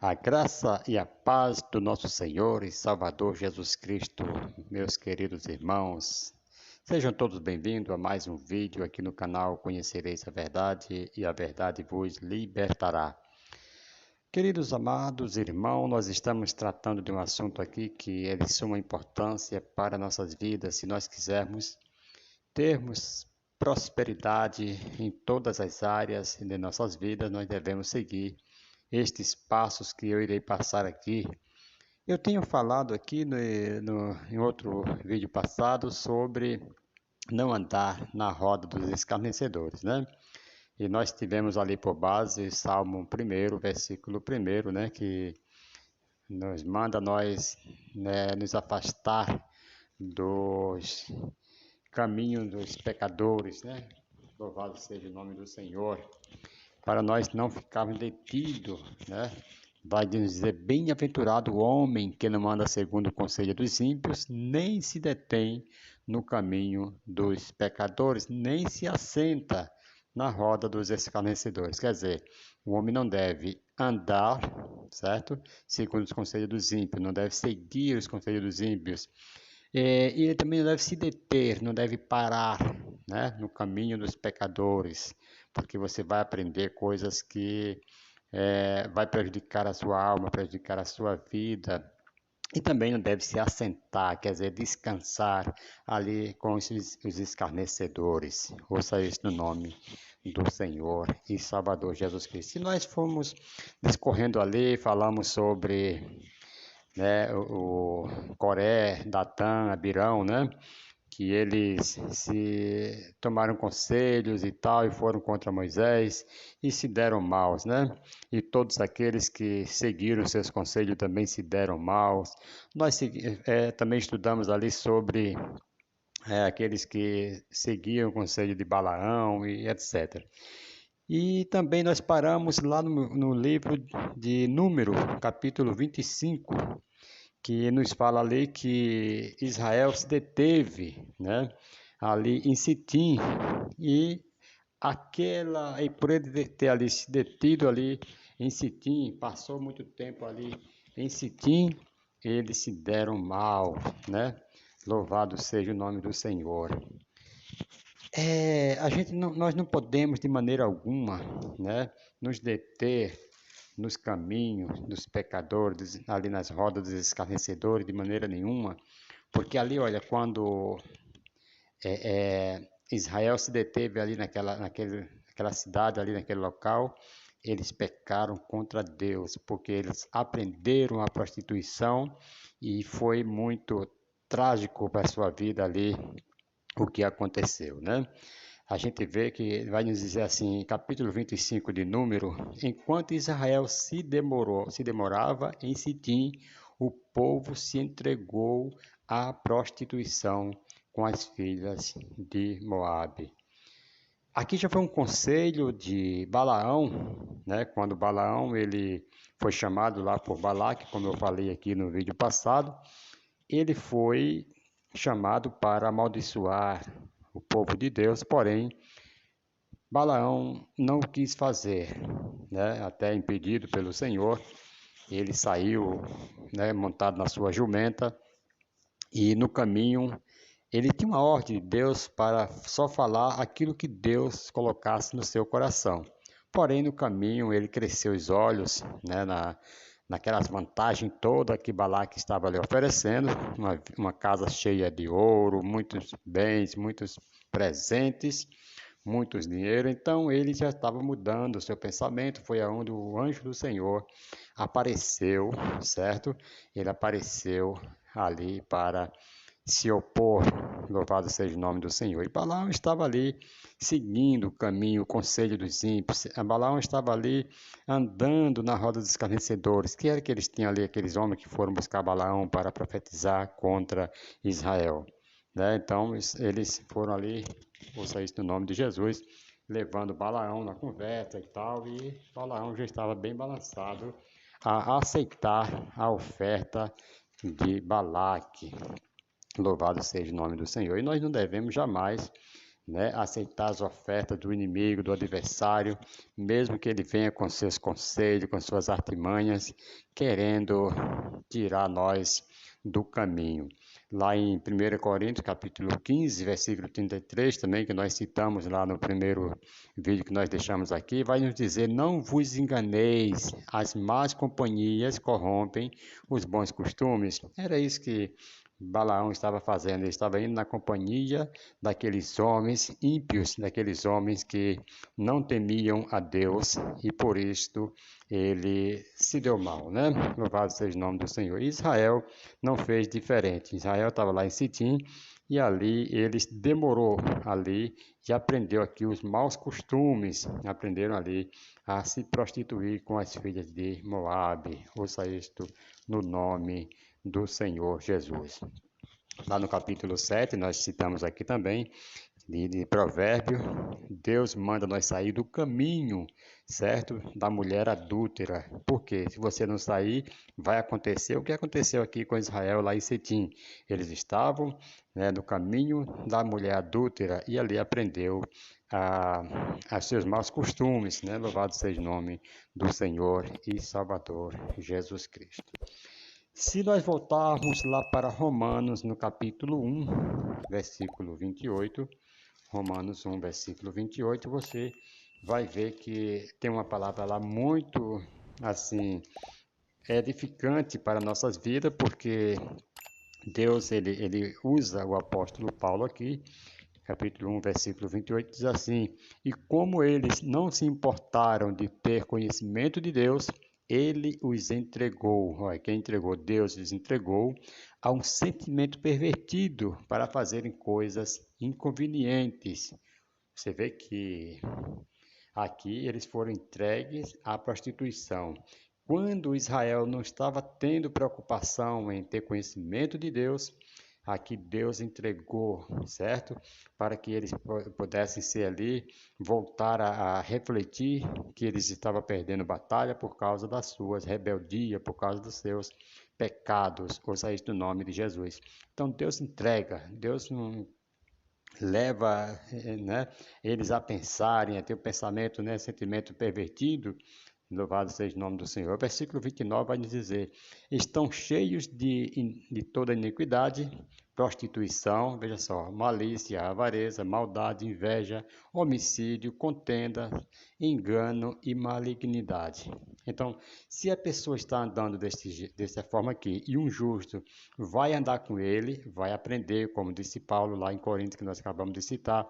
A graça e a paz do nosso Senhor e Salvador Jesus Cristo, meus queridos irmãos, sejam todos bem-vindos a mais um vídeo aqui no canal Conhecereis a Verdade e a Verdade vos libertará. Queridos amados irmãos, nós estamos tratando de um assunto aqui que é de suma importância para nossas vidas, se nós quisermos termos prosperidade em todas as áreas de nossas vidas, nós devemos seguir estes passos que eu irei passar aqui. Eu tenho falado aqui em outro vídeo passado sobre não andar na roda dos escarnecedores, né? E nós tivemos ali por base Salmo 1, versículo 1, né? Que nos manda nos afastar dos caminhos dos pecadores, né? Louvado seja o nome do Senhor, para nós não ficarmos detidos, né? Vai dizer, bem-aventurado o homem que não anda segundo o conselho dos ímpios, nem se detém no caminho dos pecadores, nem se assenta na roda dos escarnecedores. Quer dizer, o homem não deve andar, certo? Segundo os conselhos dos ímpios, não deve seguir os conselhos dos ímpios. E ele também não deve se deter, não deve parar, né, no caminho dos pecadores, porque você vai aprender coisas que vai prejudicar a sua alma, prejudicar a sua vida. E também não deve se assentar, quer dizer, descansar ali com os escarnecedores. Ouça isso no nome do Senhor e Salvador Jesus Cristo. Se nós formos discorrendo ali, falamos sobre, né, o Coré, Datã, Abirão, né? Que eles se tomaram conselhos e tal, e foram contra Moisés, e se deram maus, né? E todos aqueles que seguiram seus conselhos também se deram maus. Nós também estudamos ali sobre aqueles que seguiam o conselho de Balaão e etc. E também nós paramos lá no livro de Número, capítulo 25, que nos fala ali que Israel se deteve, né, ali em Sitim, e por ele ter ali se detido ali em Sitim, passou muito tempo ali em Sitim, eles se deram mal, né? Louvado seja o nome do Senhor. Nós não podemos de maneira alguma, né, nos deter nos caminhos dos pecadores, ali nas rodas dos escarnecedores, de maneira nenhuma, porque ali, olha, quando Israel se deteve ali naquela cidade, ali naquele local, eles pecaram contra Deus, porque eles aprenderam a prostituição e foi muito trágico para a sua vida ali o que aconteceu, né? A gente vê que vai nos dizer assim, em capítulo 25 de Número, enquanto Israel se demorava em Sitim, o povo se entregou à prostituição com as filhas de Moabe. Aqui já foi um conselho de Balaão, né? Quando Balaão ele foi chamado lá por Balaque, como eu falei aqui no vídeo passado, ele foi chamado para amaldiçoar o povo de Deus, porém Balaão não quis fazer, né? Até impedido pelo Senhor, ele saiu, né, montado na sua jumenta, e no caminho ele tinha uma ordem de Deus para só falar aquilo que Deus colocasse no seu coração. Porém, no caminho ele cresceu os olhos, né, naquelas vantagens todas que Balaque estava lhe oferecendo, uma casa cheia de ouro, muitos bens, muitos presentes, muitos dinheiro. Então ele já estava mudando o seu pensamento. Foi aonde o anjo do Senhor apareceu, certo? Ele apareceu ali para se opor, louvado seja o nome do Senhor. E Balaão estava ali seguindo o caminho, o conselho dos ímpios. Balaão estava ali andando na roda dos escarnecedores. Que era que eles tinham ali, aqueles homens que foram buscar Balaão para profetizar contra Israel, né? Então eles foram ali, ouça isso no nome de Jesus, levando Balaão na conversa e tal, e Balaão já estava bem balançado a aceitar a oferta de Balaque. Louvado seja o nome do Senhor. E nós não devemos jamais né, aceitar as ofertas do inimigo, do adversário, mesmo que ele venha com seus conselhos, com suas artimanhas, querendo tirar nós do caminho. Lá em 1 Coríntios, capítulo 15, versículo 33, também, que nós citamos lá no primeiro vídeo que nós deixamos aqui, vai nos dizer: não vos enganeis, as más companhias corrompem os bons costumes. Era isso que Balaão estava fazendo, ele estava indo na companhia daqueles homens ímpios, daqueles homens que não temiam a Deus e por isto ele se deu mal, né? Louvado seja o nome do Senhor. Israel não fez diferente. Israel estava lá em Sitim e ali eles demorou ali e aprendeu aqui os maus costumes, aprenderam ali a se prostituir com as filhas de Moabe. Ouça isto no nome do Senhor Jesus. Lá no capítulo 7, nós citamos aqui também, de Provérbio, Deus manda nós sair do caminho, certo? Da mulher adúltera. Porque se você não sair, vai acontecer o que aconteceu aqui com Israel lá em Sitim. Eles estavam, né, no caminho da mulher adúltera e ali aprendeu a seus maus costumes, né? Louvado seja o nome do Senhor e Salvador Jesus Cristo. Se nós voltarmos lá para Romanos, no capítulo 1, versículo 28, Romanos 1, versículo 28, você vai ver que tem uma palavra lá muito, assim, edificante para nossas vidas, porque Deus, ele usa o apóstolo Paulo aqui, capítulo 1, versículo 28, diz assim: e como eles não se importaram de ter conhecimento de Deus, ele os entregou. Olha, quem entregou? Deus os entregou a um sentimento pervertido para fazerem coisas inconvenientes. Você vê que aqui eles foram entregues à prostituição. Quando Israel não estava tendo preocupação em ter conhecimento de Deus, aqui Deus entregou, certo? Para que eles pudessem ser ali, voltar a refletir que eles estavam perdendo batalha por causa das suas rebeldias, por causa dos seus pecados, ouça isso no nome de Jesus. Então Deus entrega, Deus não leva, né, eles a pensarem, a ter o pensamento, né, sentimento pervertido. Louvado seja o nome do Senhor. O versículo 29 vai nos dizer: estão cheios de toda iniquidade, prostituição, veja só, malícia, avareza, maldade, inveja, homicídio, contenda, engano e malignidade. Então, se a pessoa está andando dessa forma aqui e um justo vai andar com ele, vai aprender, como disse Paulo lá em Coríntios, que nós acabamos de citar,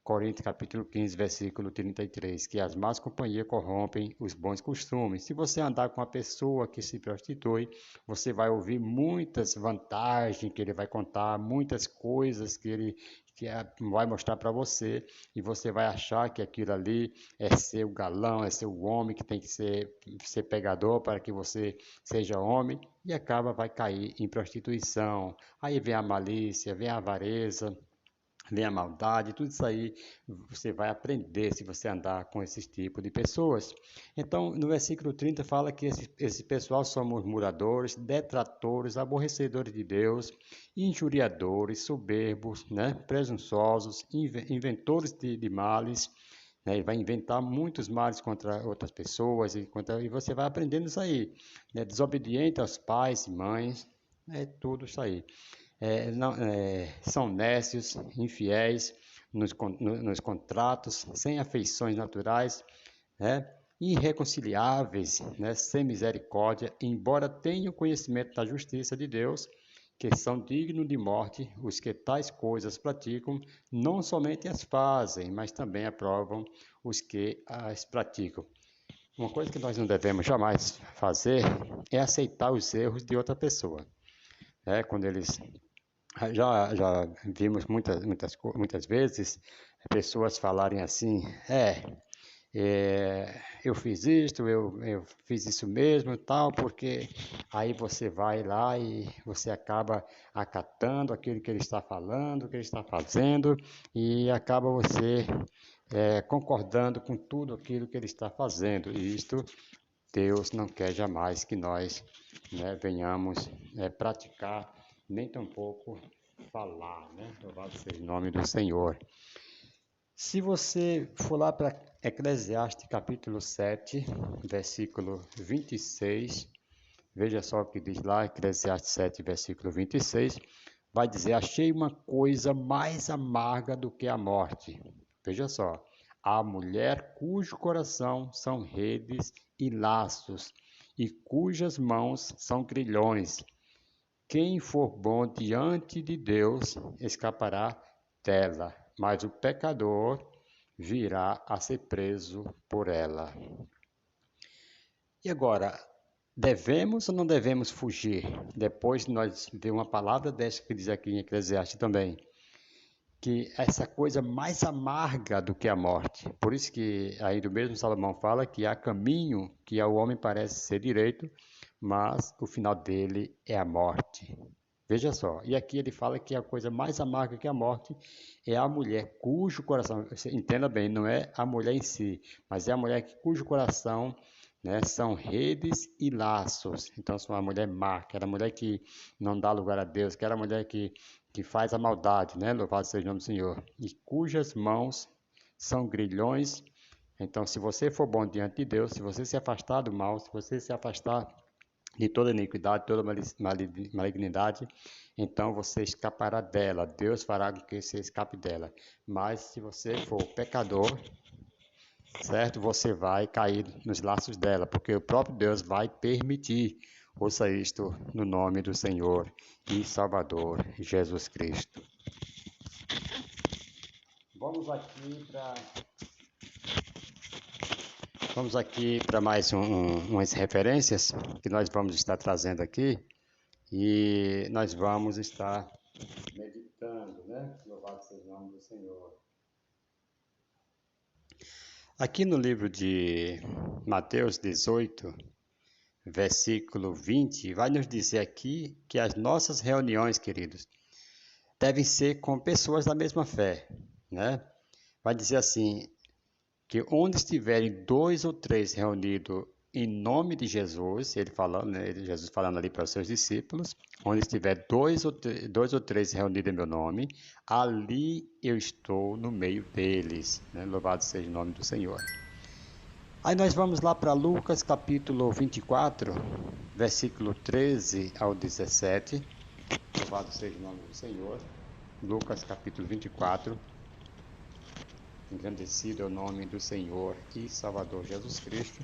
Coríntios capítulo 15, versículo 33, que as más companhias corrompem os bons costumes. Se você andar com uma pessoa que se prostitui, você vai ouvir muitas vantagens que ele vai contar, muitas coisas que ele vai mostrar para você, e você vai achar que aquilo ali é ser o galão, é ser o homem que tem que ser pegador para que você seja homem, e vai cair em prostituição. Aí vem a malícia, vem a avareza, vem a maldade, tudo isso aí você vai aprender se você andar com esse tipo de pessoas. Então, no versículo 30 fala que esse pessoal são murmuradores, detratores, aborrecedores de Deus, injuriadores, soberbos, né, presunçosos, inventores de males, né, ele vai inventar muitos males contra outras pessoas e você vai aprendendo isso aí, né, desobediente aos pais e mães, é tudo isso aí. São nécios, infiéis nos contratos, sem afeições naturais, né? Irreconciliáveis, né? Sem misericórdia, embora tenham conhecimento da justiça de Deus, que são dignos de morte, os que tais coisas praticam, não somente as fazem, mas também aprovam os que as praticam. Uma coisa que nós não devemos jamais fazer é aceitar os erros de outra pessoa. Quando eles já vimos muitas vezes pessoas falarem assim: eu fiz isto, eu fiz isso mesmo, tal, porque aí você vai lá e você acaba acatando aquilo que ele está falando, que ele está fazendo, e acaba você concordando com tudo aquilo que ele está fazendo. E isto Deus não quer jamais que nós, né, venhamos praticar, nem tampouco falar, né? Louvado seja o nome do Senhor. Se você for lá para Eclesiastes capítulo 7, versículo 26, veja só o que diz lá, Eclesiastes 7, versículo 26, vai dizer: achei uma coisa mais amarga do que a morte. Veja só, a mulher cujo coração são redes e laços, e cujas mãos são grilhões. Quem for bom diante de Deus escapará dela, mas o pecador virá a ser preso por ela. E agora, devemos ou não devemos fugir? Depois de nós ver uma palavra dessa que diz aqui em Eclesiastes também, que essa coisa mais amarga do que a morte. Por isso que aí do mesmo Salomão fala que há caminho que ao homem parece ser direito, mas o final dele é a morte. Veja só, e aqui ele fala que a coisa mais amarga que a morte é a mulher cujo coração, você entenda bem, não é a mulher em si, mas é a mulher cujo coração, né, são redes e laços. Então, são a mulher má, que era a mulher que não dá lugar a Deus, que era a mulher que faz a maldade, né? Louvado seja o nome do Senhor. E cujas mãos são grilhões. Então, se você for bom diante de Deus, se você se afastar do mal, se você se afastar de toda iniquidade, toda malignidade, então você escapará dela. Deus fará com que você escape dela. Mas se você for pecador, certo? Você vai cair nos laços dela, porque o próprio Deus vai permitir. Ouça isto no nome do Senhor e Salvador Jesus Cristo. Vamos aqui para mais umas referências que nós vamos estar trazendo aqui e nós vamos estar meditando, né? Louvado seja o nome do Senhor. Aqui no livro de Mateus 18, versículo 20, vai nos dizer aqui que as nossas reuniões, queridos, devem ser com pessoas da mesma fé, né? Vai dizer assim, que onde estiverem 2 ou 3 reunidos em nome de Jesus, ele falando, né, Jesus falando ali para os seus discípulos, onde estiver dois ou três reunidos em meu nome, ali eu estou no meio deles, né? Louvado seja o nome do Senhor. Aí nós vamos lá para Lucas capítulo 24, versículo 13 ao 17, louvado seja o nome do Senhor. Lucas capítulo 24, engrandecido é o nome do Senhor e Salvador Jesus Cristo.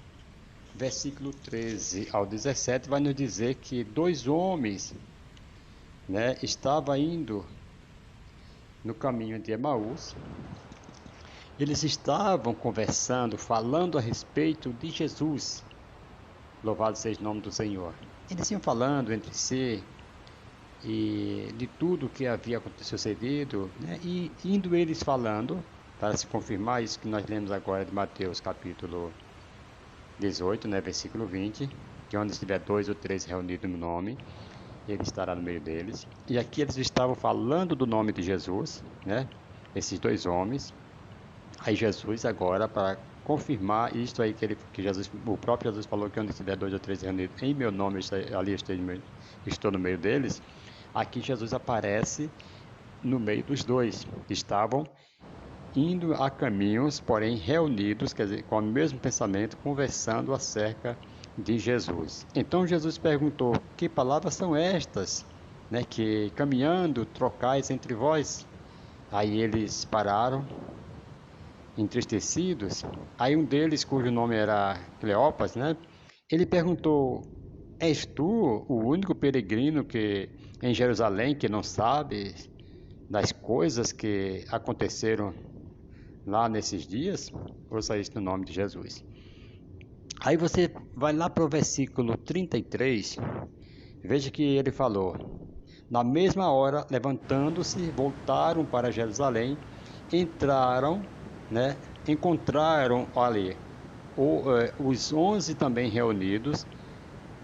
Versículo 13 ao 17 vai nos dizer que 2 homens, né, estavam indo no caminho de Emaús. Eles estavam conversando, falando a respeito de Jesus. Louvado seja o nome do Senhor. Eles iam falando entre si e de tudo que havia sucedido, né, e indo eles falando, para se confirmar isso que nós lemos agora de Mateus capítulo 18, né, versículo 20, que onde estiver 2 ou 3 reunidos no nome, ele estará no meio deles. E aqui eles estavam falando do nome de Jesus, né, esses 2 homens. Aí Jesus agora, para confirmar isto aí que Jesus, o próprio Jesus falou que onde estiver 2 ou 3 reunidos em meu nome, ali estou no meio deles. Aqui Jesus aparece no meio dos 2, que estavam indo a caminhos, porém reunidos, quer dizer, com o mesmo pensamento, conversando acerca de Jesus. Então Jesus perguntou: que palavras são estas, né, que caminhando trocais entre vós? Aí eles pararam, entristecidos. Aí um deles, cujo nome era Cleopas, né, ele perguntou: és tu o único peregrino que em Jerusalém que não sabe das coisas que aconteceram lá nesses dias? Ouça isso no nome de Jesus. Aí você vai lá para o versículo 33, veja que ele falou: na mesma hora, levantando-se, voltaram para Jerusalém, entraram, né, encontraram ali os 11 também reunidos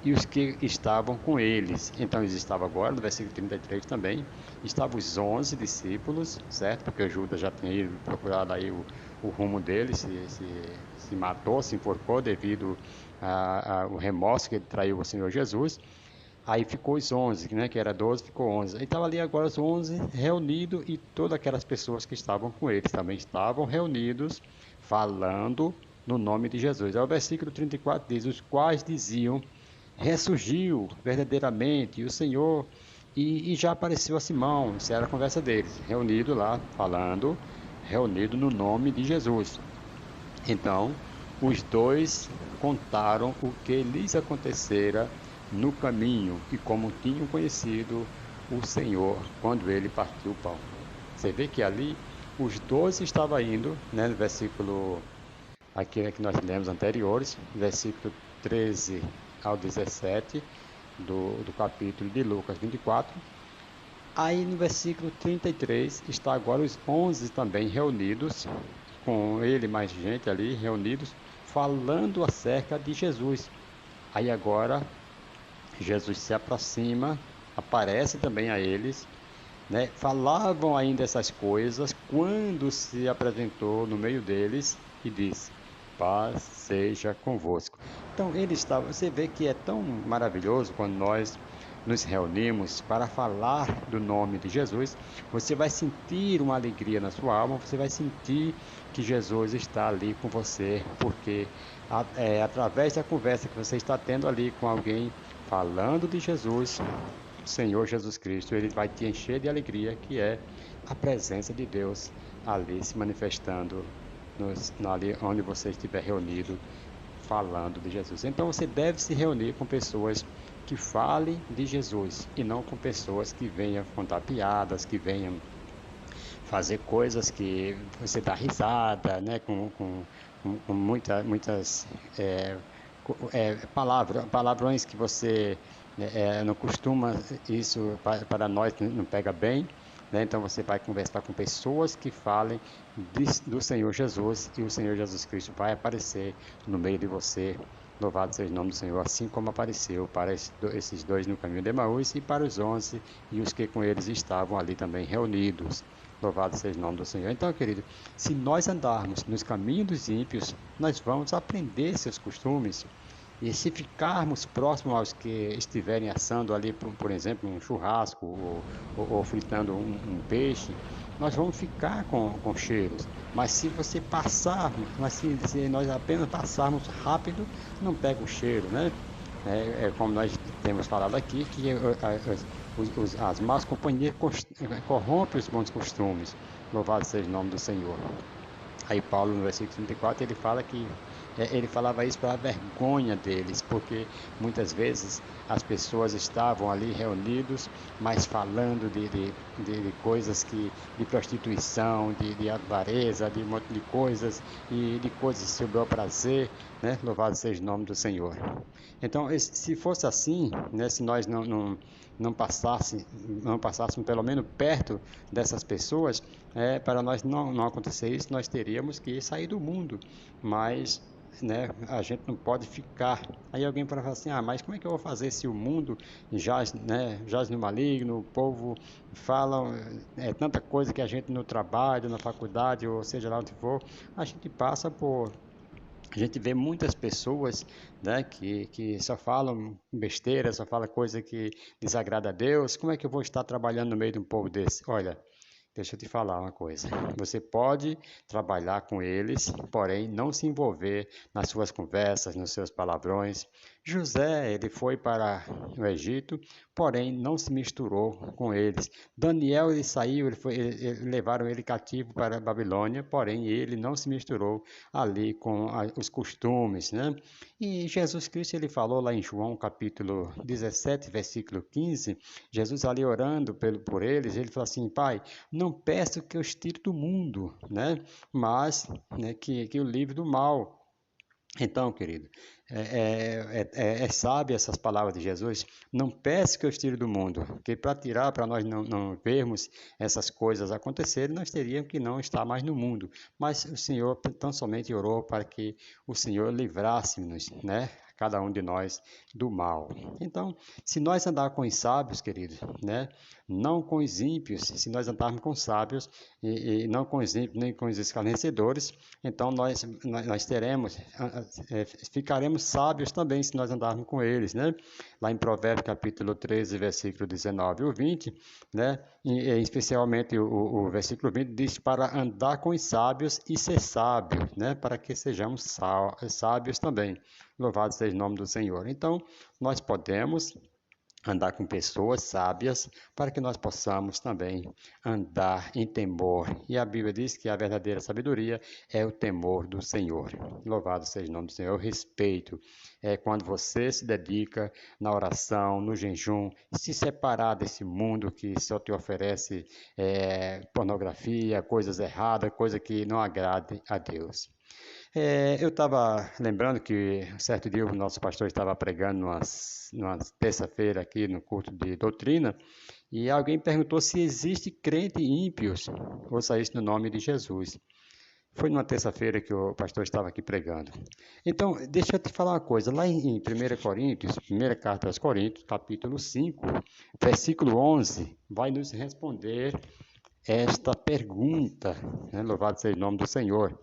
e os que estavam com eles. Então eles estavam agora, no versículo 33 também, estavam os 11 discípulos, certo? Porque Judas já tinha ido procurar aí o rumo dele, se matou, se enforcou devido ao remorso que ele traiu o Senhor Jesus. Aí ficou os 11, né, que era 12, ficou 11. Aí estava ali agora os 11 reunidos e todas aquelas pessoas que estavam com eles também estavam reunidos, falando no nome de Jesus. Aí o versículo 34 diz: os quais diziam: ressurgiu verdadeiramente o Senhor, e já apareceu a Simão. Isso era a conversa deles, reunido lá, falando, reunido no nome de Jesus. Então, os dois contaram o que lhes acontecera no caminho e como tinham conhecido o Senhor quando ele partiu o pão. Você vê que ali os 12 estavam indo, né, no versículo aqui que nós lemos anteriores, versículo 13 ao 17 do capítulo de Lucas 24. Aí no versículo 33 está agora os 11 também reunidos, com ele mais gente ali reunidos, falando acerca de Jesus. Aí agora Jesus se aproxima, aparece também a eles, né? Falavam ainda essas coisas quando se apresentou no meio deles e disse: paz seja convosco. Então ele estava, você vê que é tão maravilhoso quando nós nos reunimos para falar do nome de Jesus. Você vai sentir uma alegria na sua alma, você vai sentir que Jesus está ali com você, porque através da conversa que você está tendo ali com alguém falando de Jesus, Senhor Jesus Cristo, ele vai te encher de alegria, que é a presença de Deus ali se manifestando ali onde você estiver reunido, falando de Jesus. Então você deve se reunir com pessoas que falem de Jesus e não com pessoas que venham contar piadas, que venham fazer coisas que você dá risada, né? Com muitas palavrões que você não costuma, isso para nós não pega bem, né? Então você vai conversar com pessoas que falem do Senhor Jesus e o Senhor Jesus Cristo vai aparecer no meio de você. Louvado seja o nome do Senhor, assim como apareceu para esses dois no caminho de Emaús e para os 11 e os que com eles estavam ali também reunidos. Louvado seja o nome do Senhor. Então, querido, se nós andarmos nos caminhos dos ímpios, nós vamos aprender seus costumes. E se ficarmos próximos aos que estiverem assando ali, por exemplo, um churrasco ou fritando um peixe, nós vamos ficar com cheiros. Mas se você passar, mas se nós apenas passarmos rápido, não pega o cheiro, né? Como nós temos falado aqui, que as más companhias corrompem os bons costumes. Louvado seja o nome do Senhor. Aí Paulo no versículo 34 ele fala que ele falava isso para a vergonha deles, porque muitas vezes as pessoas estavam ali reunidos, mas falando de coisas de prostituição, de avareza, de um monte de coisas e de coisas sobre o prazer, né? Louvado seja o nome do Senhor. Então, se fosse assim, né, se nós não passássemos pelo menos perto dessas pessoas, para nós não acontecer isso, nós teríamos que sair do mundo, mas né, a gente não pode ficar. Aí alguém pode falar assim, mas como é que eu vou fazer se o mundo jaz no maligno, o povo fala tanta coisa que a gente no trabalho, na faculdade, ou seja lá onde for, a gente passa por... A gente vê muitas pessoas, né, que só falam besteira, só falam coisa que desagrada a Deus. Como é que eu vou estar trabalhando no meio de um povo desse? Olha, deixa eu te falar uma coisa. Você pode trabalhar com eles, porém não se envolver nas suas conversas, nos seus palavrões. José, ele foi para o Egito, porém não se misturou com eles. Daniel, ele saiu, levaram ele cativo para a Babilônia, porém ele não se misturou ali com os costumes, né? E Jesus Cristo, ele falou lá em João capítulo 17, versículo 15, Jesus ali orando por eles, ele falou assim, Pai, não peço que os tire do mundo, né? Mas né, que o livre do mal. Então, querido, sábio essas palavras de Jesus. Não peço que eu os tire do mundo, porque para tirar, para nós não vermos essas coisas acontecerem, nós teríamos que não estar mais no mundo. Mas o Senhor tão somente orou para que o Senhor livrasse-nos, né? cada um de nós do mal. Então, se nós andar com os sábios, queridos, né, não com os ímpios, se nós andarmos com os sábios e não com os ímpios nem com os escarnecedores, então nós teremos, ficaremos sábios também se nós andarmos com eles, né? Lá em Provérbios capítulo 13, versículo 19 ou 20, né? E especialmente o versículo 20 diz para andar com os sábios e ser sábio, né? Para que sejamos sábios também. Louvado seja o nome do Senhor. Então, nós podemos andar com pessoas sábias para que nós possamos também andar em temor. E a Bíblia diz que a verdadeira sabedoria é o temor do Senhor. Louvado seja o nome do Senhor. O respeito é quando você se dedica na oração, no jejum, se separar desse mundo que só te oferece pornografia, coisas erradas, coisas que não agradem a Deus. Eu estava lembrando que certo dia o nosso pastor estava pregando numa terça-feira aqui no culto de doutrina e alguém perguntou se existe crente ímpios. Ouça isso no nome de Jesus. Foi numa terça-feira que o pastor estava aqui pregando. Então, deixa eu te falar uma coisa. Lá em 1 Coríntios, primeira carta aos Coríntios, capítulo 5, versículo 11, vai nos responder esta pergunta, né? Louvado seja o nome do Senhor.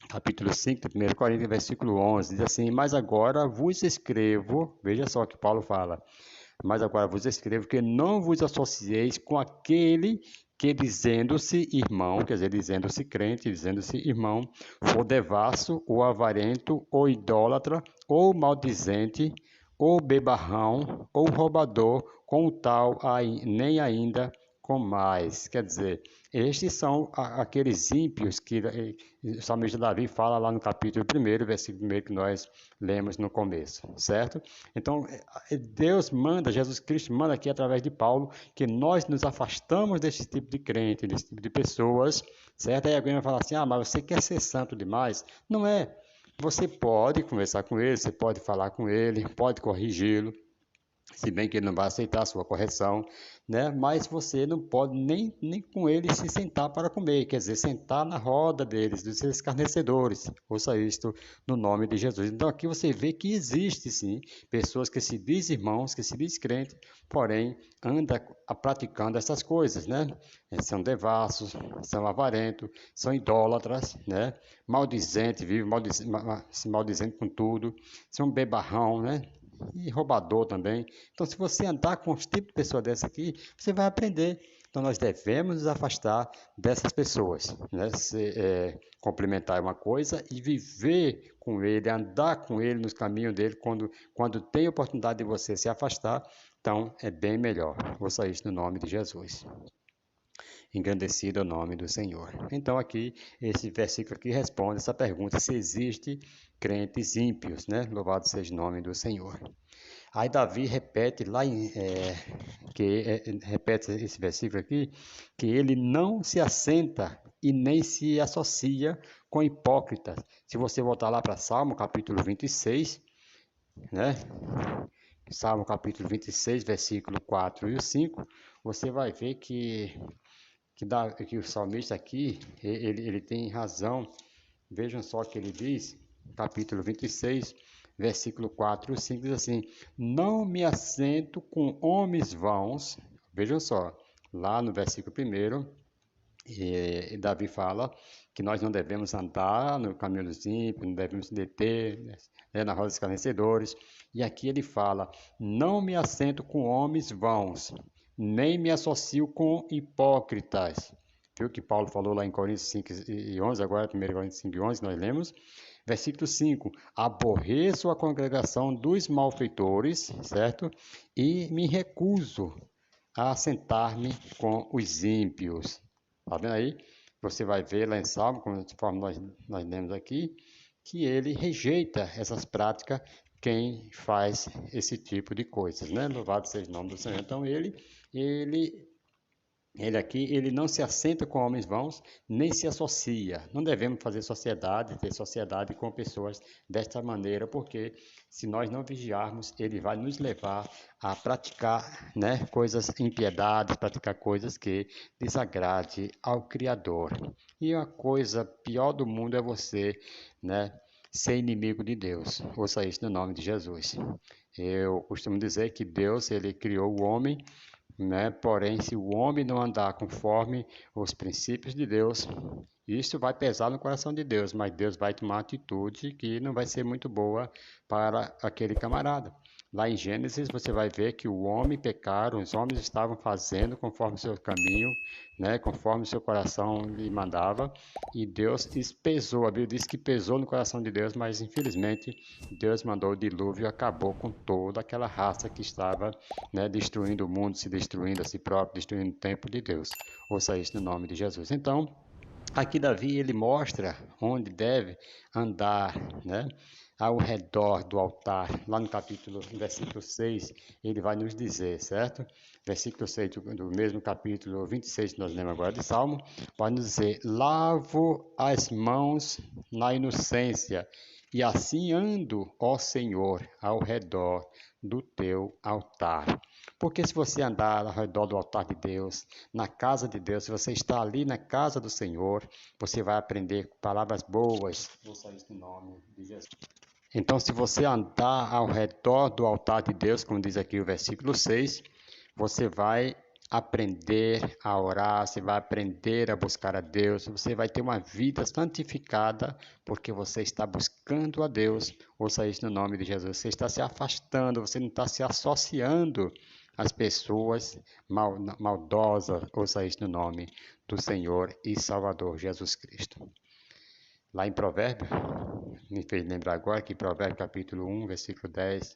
Capítulo 5, de 1 Coríntios, versículo 11, diz assim: Mas agora vos escrevo, veja só o que Paulo fala, mas agora vos escrevo que não vos associeis com aquele que, dizendo-se irmão, quer dizer, dizendo-se crente, dizendo-se irmão, for devasso, ou avarento, ou idólatra, ou maldizente, ou bebarrão, ou roubador, com o tal nem ainda com mais. Quer dizer, estes são aqueles ímpios que o salmista Davi fala lá no capítulo 1, versículo 1 que nós lemos no começo, certo? Então, Deus manda, Jesus Cristo manda aqui através de Paulo, que nós nos afastamos desse tipo de crente, desse tipo de pessoas, certo? Aí alguém vai falar assim, mas você quer ser santo demais? Não é. Você pode conversar com ele, você pode falar com ele, pode corrigi-lo, se bem que ele não vai aceitar a sua correção, né? Mas você não pode nem com ele se sentar para comer, quer dizer, sentar na roda deles, dos escarnecedores. Ouça isto no nome de Jesus. Então aqui você vê que existe sim pessoas que se dizem irmãos, que se dizem crentes, porém anda praticando essas coisas, né? São devassos, são avarentos, são idólatras, né? Maldizentes, vivem se maldizendo com tudo, são bebarrão, né? E roubador também. Então, se você andar com os tipos de pessoa dessa aqui, você vai aprender. Então, nós devemos nos afastar dessas pessoas, né? Complementar uma coisa e viver com ele, andar com ele nos caminhos dele, quando tem oportunidade de você se afastar, então é bem melhor. Ouça isso no nome de Jesus. Engrandecido é o nome do Senhor. Então aqui, esse versículo aqui responde essa pergunta, se existe crentes ímpios, né? Louvado seja o nome do Senhor. Aí Davi repete lá repete esse versículo aqui, que ele não se assenta e nem se associa com hipócritas. Se você voltar lá para Salmo capítulo 26, né? Salmo capítulo 26, versículo 4 e o 5, você vai ver que o salmista aqui, ele tem razão. Vejam só o que ele diz, capítulo 26, versículo 4 e 5, diz assim: Não me assento com homens vãos. Vejam só, lá no versículo 1, e Davi fala que nós não devemos andar no caminho dos ímpios, não devemos se deter, né, na roda dos escarnecedores. E aqui ele fala: Não me assento com homens vãos, nem me associo com hipócritas. Viu que Paulo falou lá em Coríntios 5 e 11, agora 1 Coríntios 5 e 11, nós lemos. Versículo 5, aborreço a congregação dos malfeitores, certo? E me recuso a sentar-me com os ímpios. Tá vendo aí? Você vai ver lá em Salmo, conforme nós lemos aqui, que ele rejeita essas práticas, quem faz esse tipo de coisas, né? Louvado seja o nome do Senhor. Então ele aqui, ele não se assenta com homens vãos, nem se associa. Não devemos fazer sociedade, ter sociedade com pessoas desta maneira, porque se nós não vigiarmos, ele vai nos levar a praticar, né, coisas impiedades, praticar coisas que desagrade ao Criador. E a coisa pior do mundo é você, né, ser inimigo de Deus. Ouça isso no nome de Jesus. Eu costumo dizer que Deus, ele criou o homem, né? Porém, se o homem não andar conforme os princípios de Deus, isso vai pesar no coração de Deus, mas Deus vai tomar uma atitude que não vai ser muito boa para aquele camarada. Lá em Gênesis você vai ver que o homem pecaram, os homens estavam fazendo conforme o seu caminho, né, conforme o seu coração lhe mandava, e Deus pesou, a Bíblia diz que pesou no coração de Deus, mas infelizmente Deus mandou o dilúvio e acabou com toda aquela raça que estava, né, destruindo o mundo, se destruindo a si próprio, destruindo o templo de Deus. Ouça isso no nome de Jesus. Então, aqui Davi ele mostra onde deve andar, né? Ao redor do altar. Lá no versículo 6, ele vai nos dizer, certo? Versículo 6 do mesmo capítulo 26 que nós lemos agora de Salmo, vai nos dizer: lavo as mãos na inocência, e assim ando, ó Senhor, ao redor do teu altar. Porque se você andar ao redor do altar de Deus, na casa de Deus, se você está ali na casa do Senhor, você vai aprender palavras boas. Vou sair no nome de Jesus. Então, se você andar ao redor do altar de Deus, como diz aqui o versículo 6, você vai aprender a orar, você vai aprender a buscar a Deus, você vai ter uma vida santificada, porque você está buscando a Deus. Ouça isso no nome de Jesus. Você está se afastando, você não está se associando às pessoas maldosas. Ouça isso no nome do Senhor e Salvador Jesus Cristo. Lá em Provérbios, me fez lembrar agora que Provérbios capítulo 1, versículo 10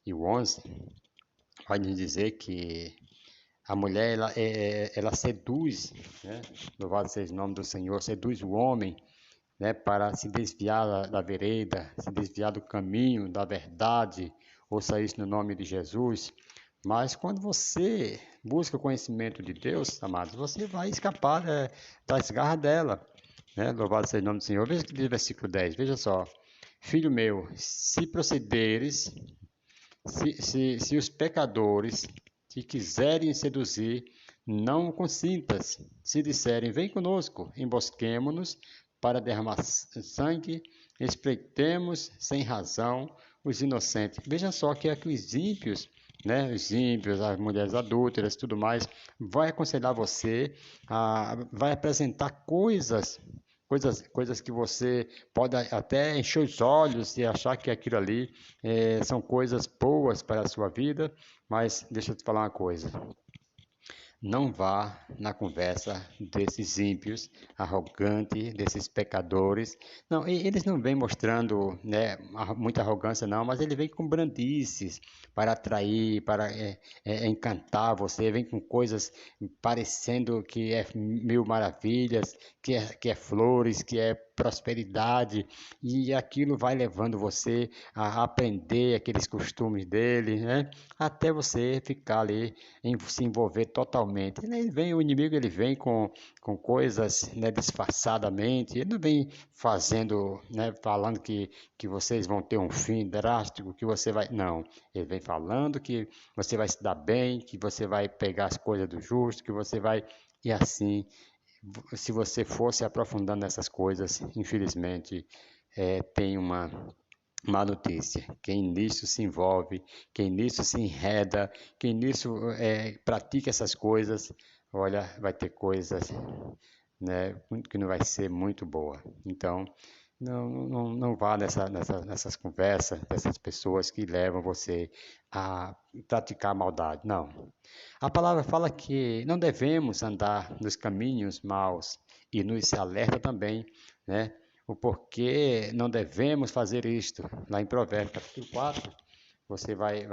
e o 11, vai nos dizer que a mulher, ela seduz, né? Louvado seja o nome do Senhor, seduz o homem, né? Para se desviar da vereda, se desviar do caminho, da verdade. Ouça isso no nome de Jesus. Mas quando você busca o conhecimento de Deus, amados, você vai escapar das garras dela, né? Louvado seja o nome do Senhor. Veja o que diz o versículo 10, veja só. Filho meu, se procederes, se os pecadores te quiserem seduzir, não consintas. Se disserem, vem conosco, embosquemo-nos para derramar sangue, espreitemos sem razão os inocentes. Veja só que aqui os ímpios, né, os ímpios, as mulheres adúlteras, tudo mais, vai aconselhar você, vai apresentar coisas que você pode até encher os olhos e achar que aquilo ali são coisas boas para a sua vida, mas deixa eu te falar uma coisa. Não vá na conversa desses ímpios, arrogantes, desses pecadores. Não, eles não vêm mostrando, né, muita arrogância, não, mas ele vem com brandices para atrair, para encantar você. Vem com coisas parecendo que é mil maravilhas, que é flores, que é prosperidade, e aquilo vai levando você a aprender aqueles costumes dele, né? Até você ficar ali, se envolver totalmente. Ele vem, o inimigo ele vem com coisas, né, disfarçadamente, ele não vem fazendo, né, falando que vocês vão ter um fim drástico, que você vai. Não, ele vem falando que você vai se dar bem, que você vai pegar as coisas do justo, que você vai. E assim, se você for se aprofundando nessas coisas, infelizmente, tem uma má notícia. Quem nisso se envolve, quem nisso se enreda, quem nisso pratica essas coisas, olha, vai ter coisas, né, que não vai ser muito boa. Então, não vá nessas conversas dessas pessoas que levam você a praticar maldade. Não. A palavra fala que não devemos andar nos caminhos maus e nos alerta também, né? O porquê não devemos fazer isto. Lá em Provérbios, capítulo 4, você vai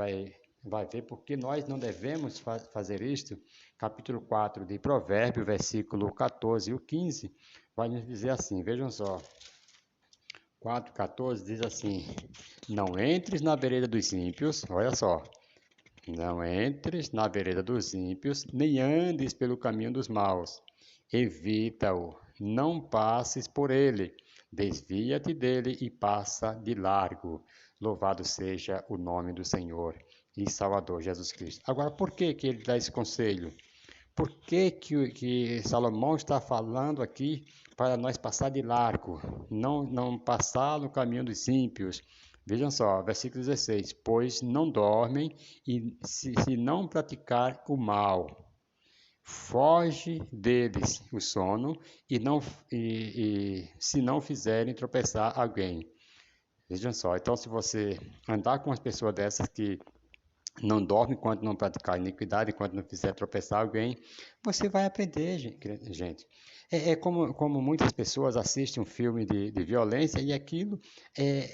ver porque nós não devemos fazer isto. Capítulo 4 de Provérbios, versículo 14 e o 15, vai nos dizer assim, vejam só. 4,14 diz assim: não entres na vereda dos ímpios, olha só, não entres na vereda dos ímpios, nem andes pelo caminho dos maus. Evita-o, não passes por ele. Desvia-te dele e passa de largo. Louvado seja o nome do Senhor e Salvador Jesus Cristo. Agora, por que ele dá esse conselho? Por que Salomão está falando aqui para nós passar de largo, não passar no caminho dos ímpios? Vejam só, versículo 16: pois não dormem e se não praticar o mal, foge deles o sono e se não fizerem tropeçar alguém. Vejam só, então se você andar com as pessoas dessas que não dorme enquanto não praticar iniquidade, enquanto não fizer tropeçar alguém, você vai aprender, gente. É como muitas pessoas assistem um filme de violência e aquilo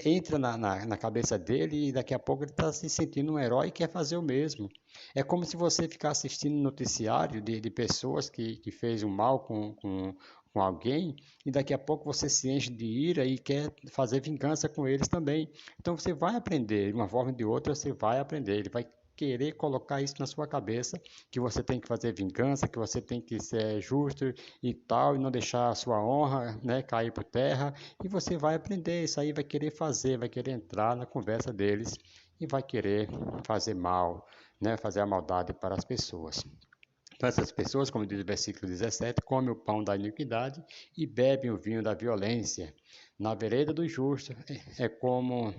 entra na cabeça dele e daqui a pouco ele está se sentindo um herói e quer fazer o mesmo. É como se você ficar assistindo noticiário de pessoas que fez um mal com alguém e daqui a pouco você se enche de ira e quer fazer vingança com eles também. Então você vai aprender, de uma forma ou de outra você vai aprender, ele vai querer colocar isso na sua cabeça, que você tem que fazer vingança, que você tem que ser justo e tal, e não deixar a sua honra, né, cair por terra, e você vai aprender isso aí, vai querer fazer, vai querer entrar na conversa deles e vai querer fazer mal, né, fazer a maldade para as pessoas. Então, essas pessoas, como diz o versículo 17, comem o pão da iniquidade e bebem o vinho da violência. Na vereda do justo é como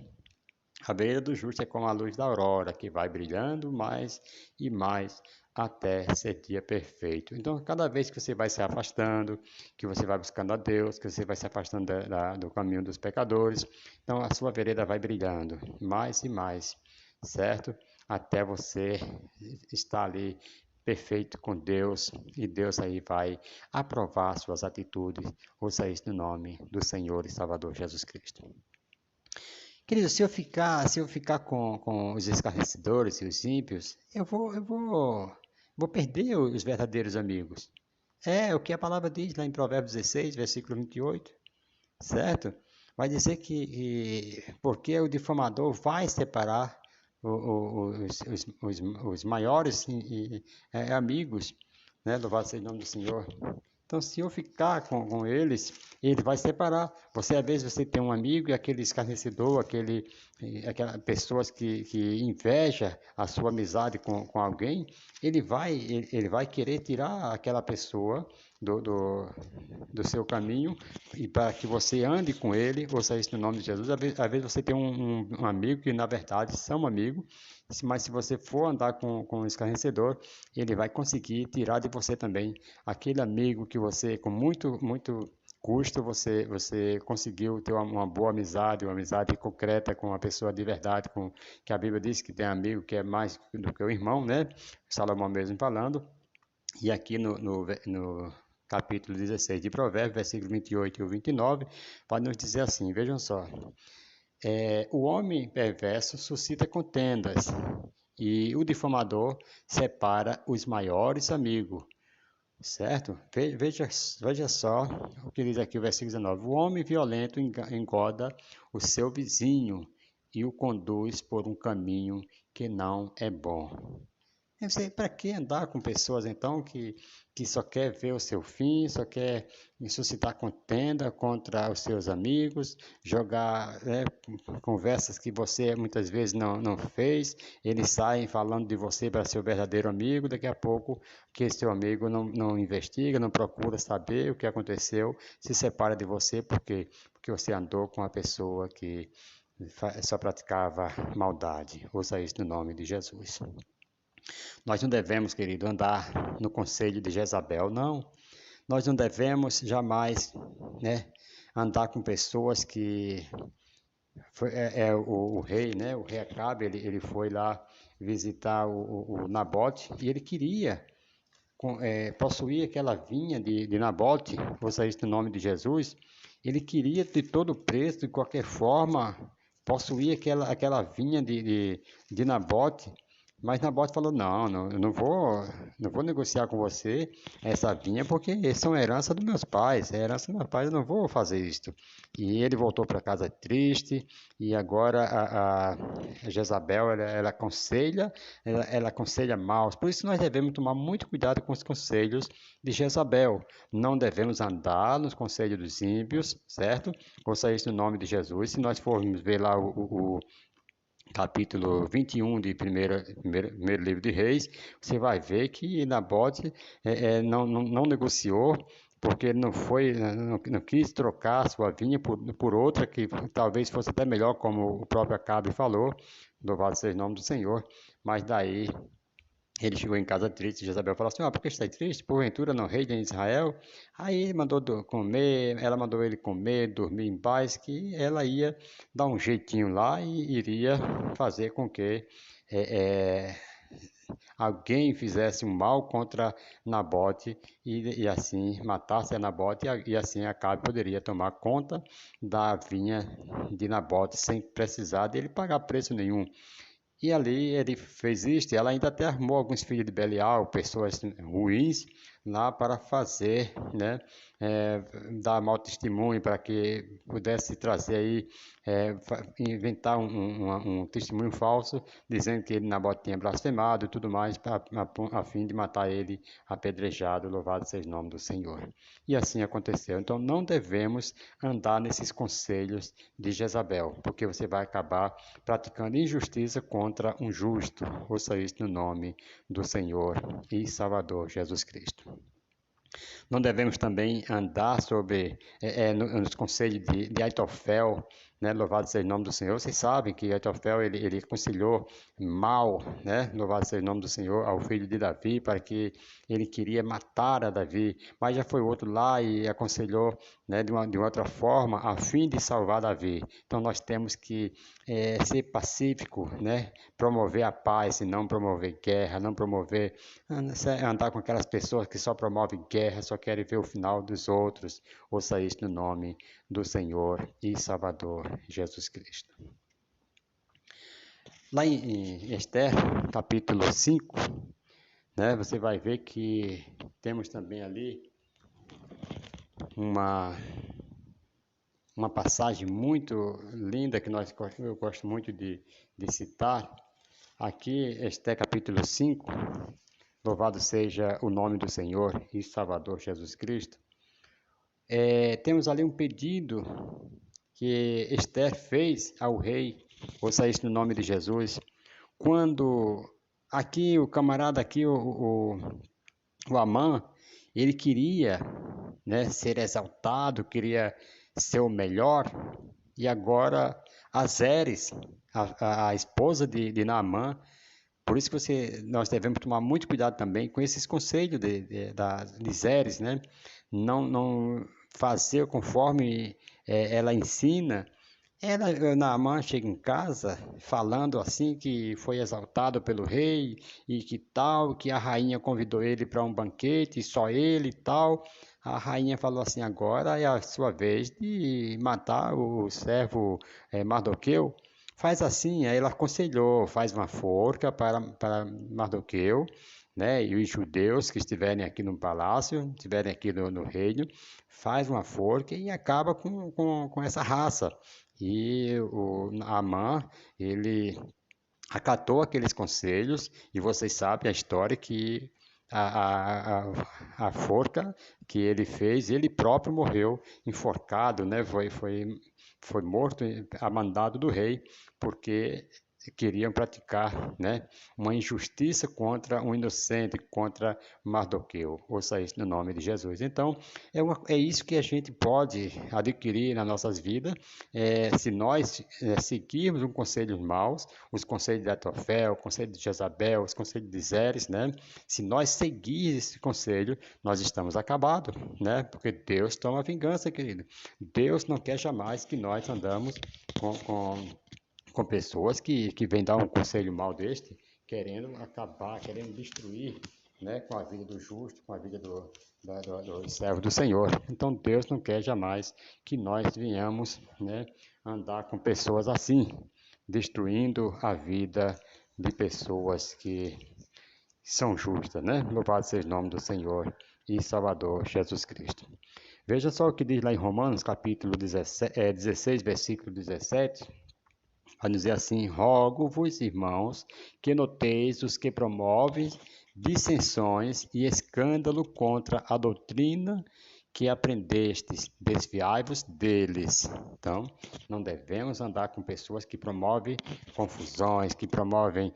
a vereda do justo é como a luz da aurora, que vai brilhando mais e mais até ser dia perfeito. Então, cada vez que você vai se afastando, que você vai buscando a Deus, que você vai se afastando do caminho dos pecadores, então a sua vereda vai brilhando mais e mais, certo? Até você estar ali perfeito com Deus e Deus aí vai aprovar suas atitudes. Ouça isso no nome do Senhor e Salvador Jesus Cristo. Querido, se eu ficar com os escarnecedores e os ímpios, vou perder os verdadeiros amigos. É o que a palavra diz lá em Provérbios 16, versículo 28, certo? Vai dizer porque o difamador vai separar os maiores amigos, né? Louvado seja o nome do Senhor. Então, se eu ficar com eles, ele vai separar. Você, às vezes, você tem um amigo e aquele escarnecedor, aquelas pessoas que inveja a sua amizade com alguém, ele vai querer tirar aquela pessoa do seu caminho e para que você ande com ele, ouça isso no nome de Jesus. Às vezes você tem um amigo que, na verdade, são amigos, mas se você for andar com o escarnecedor, ele vai conseguir tirar de você também aquele amigo que você, com muito custo, você conseguiu ter uma boa amizade, uma amizade concreta com uma pessoa de verdade, que a Bíblia diz que tem amigo que é mais do que o irmão, né? Salomão mesmo falando. E aqui no capítulo 16 de Provérbios, versículo 28 e 29, vai nos dizer assim, vejam só, o homem perverso suscita contendas, e o difamador separa os maiores amigos. Certo? Veja só o que diz aqui o versículo 19. O homem violento engoda o seu vizinho e o conduz por um caminho que não é bom. Para que andar com pessoas então que só quer ver o seu fim, só quer suscitar contenda contra os seus amigos, jogar conversas que você muitas vezes não fez, eles saem falando de você para seu verdadeiro amigo, daqui a pouco que esse seu amigo não investiga, não procura saber o que aconteceu, se separa de você porque você andou com uma pessoa que só praticava maldade. Ouça isso no nome de Jesus. Nós não devemos, querido, andar no conselho de Jezabel, não. Nós não devemos jamais, né, andar com pessoas que o rei, né, o rei Acabe, ele foi lá visitar o Nabote e ele queria possuir aquela vinha de Nabote, vou sair isso no nome de Jesus. Ele queria de todo preço, de qualquer forma, possuir aquela vinha de Nabote. Mas Nabote falou, não, eu não vou negociar com você essa vinha, porque são herança dos meus pais, é herança dos meus pais, eu não vou fazer isto. E ele voltou para casa triste, e agora a Jezabel, ela aconselha, ela aconselha maus. Por isso nós devemos tomar muito cuidado com os conselhos de Jezabel. Não devemos andar nos conselhos dos ímpios, certo? Ouça isso no nome de Jesus. Se nós formos ver lá capítulo 21 de primeiro livro de Reis, você vai ver que Nabote não negociou, porque ele não quis trocar a sua vinha por outra que talvez fosse até melhor, como o próprio Acabe falou, louvado seja o nome do Senhor. Mas daí ele chegou em casa triste, Jezabel falou assim, por que está triste? Porventura não rei de Israel? Aí ele mandou comer, ela mandou ele comer, dormir em paz, que ela ia dar um jeitinho lá e iria fazer com que é, é, alguém fizesse um mal contra Nabote e assim matasse a Nabote e assim Acabe poderia tomar conta da vinha de Nabote sem precisar dele pagar preço nenhum. E ali ele fez isto, e ela ainda até armou alguns filhos de Belial, pessoas ruins, lá para fazer, né, é, dar mau testemunho, para que pudesse trazer aí, inventar um testemunho falso, dizendo que ele Nabote tinha blasfemado e tudo mais, a fim de matar ele apedrejado, louvado seja o nome do Senhor. E assim aconteceu. Então não devemos andar nesses conselhos de Jezabel, porque você vai acabar praticando injustiça contra um justo. Ouça isso no nome do Senhor e Salvador Jesus Cristo. Não devemos também andar nos conselhos de Aitofel, né? Louvado seja o nome do Senhor. Vocês sabem que Aitofel ele aconselhou mal, né? Louvado seja o nome do Senhor, ao filho de Davi, para que ele queria matar a Davi, mas já foi outro lá e aconselhou, né, de uma outra forma, a fim de salvar Davi. Então nós temos que ser pacífico, né? Promover a paz e não promover guerra, não promover andar com aquelas pessoas que só promovem guerra, só querem ver o final dos outros. Ouça isso no nome do Senhor e Salvador Jesus Cristo. Lá em Esther, capítulo 5, né, você vai ver que temos também ali uma passagem muito linda que eu gosto muito de citar. Aqui, Esther capítulo 5, louvado seja o nome do Senhor e Salvador Jesus Cristo. Temos ali um pedido que Esther fez ao rei, ouça isso no nome de Jesus, quando aqui o camarada aqui, o Amã, ele queria, né, ser exaltado, queria ser o melhor, e agora a Zeres, a esposa de Naamã, por isso que nós devemos tomar muito cuidado também com esses conselhos de Zeres, né? Não fazer conforme ela ensina. Naamã chega em casa falando assim que foi exaltado pelo rei e que tal, que a rainha convidou ele para um banquete, só ele e tal. A rainha falou assim, agora é a sua vez de matar o servo Mardoqueu. Faz assim, aí ela aconselhou, faz uma forca para Mardoqueu, né, e os judeus que estiverem aqui no palácio, estiverem aqui no reino, faz uma forca e acaba com essa raça. E o Amã, ele acatou aqueles conselhos, e vocês sabem a história que a forca que ele fez, ele próprio morreu enforcado, né? Foi morto a mandado do rei, porque queriam praticar, né, uma injustiça contra um inocente, contra Mardoqueu. Ouça isso no nome de Jesus. Então, é isso que a gente pode adquirir nas nossas vidas, se nós seguirmos os conselhos maus, os conselhos de Atofel, o conselho de Jezabel, os conselhos de Zeres, né? Se nós seguirmos esse conselho, nós estamos acabados, né? Porque Deus toma vingança, querido. Deus não quer jamais que nós andamos com pessoas que vêm dar um conselho mal deste, querendo acabar, querendo destruir, né, com a vida do justo, com a vida do servo do Senhor. Então Deus não quer jamais que nós venhamos, né, andar com pessoas assim, destruindo a vida de pessoas que são justas, né? Louvado seja o nome do Senhor e Salvador Jesus Cristo. Veja só o que diz lá em Romanos, capítulo 16, versículo 17. Vai dizer assim: rogo-vos, irmãos, que noteis os que promovem dissensões e escândalo contra a doutrina, que aprendestes, desviai-vos deles. Então, não devemos andar com pessoas que promovem confusões, que promovem